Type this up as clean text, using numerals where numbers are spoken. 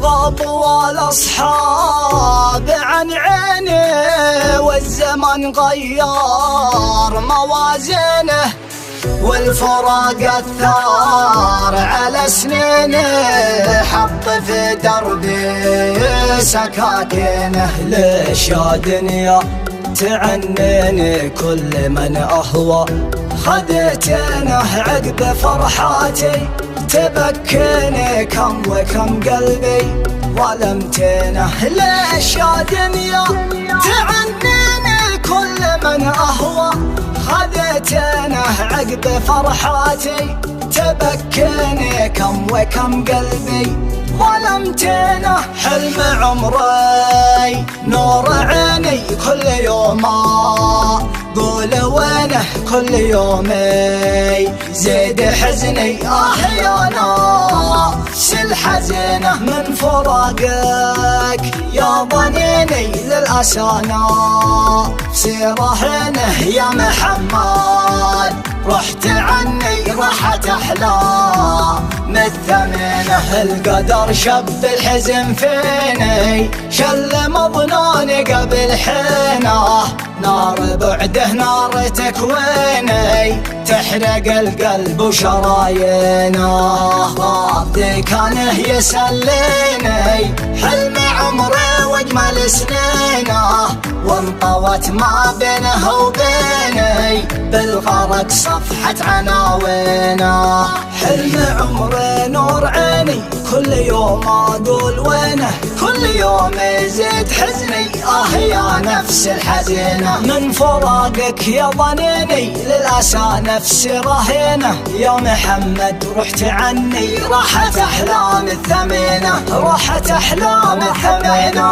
غابوا الأصحاب عن عيني والزمن غير موازينه، والفراق الثار على سنينه حط في دربي سكاكينه. ليش يا دنيا تعنيني كل من أهوى خذيتينه عقب فرحاتي تبكيني كم وكم قلبي ظلمتينه. ليش يا دنيا تعنيني كل من أهوى خذيتينه عقب فرحاتي تبكيني كم وكم قلبي ظلمتينه. حلم عمري نور عيني كل يوم قول وينه كل يومي زيد حزني يا ناس الحزينة من فراقك يا ظنيني للأسانا سيرهنه يا محمد رحت عني راحة أحلام الثمينة. القدر شب الحزن فيني شل مظنوني قبل حينه نار بعده نار تكويني تحرق القلب وشرايينه. غاضي كان يسليني حلم عمري واجمل سنينه وانطوت ما بينه وبيني بالغرق صفحة عناوينه. حلم عمري نور عيني كل يوم اقول وينه كل يوم يزيد حزني يا نفس الحزينة من فراقك يا ظنيني للأسى نفسي رهينة. يا محمد رحت عني راحت أحلام الثمينة راحت أحلام الثمينة.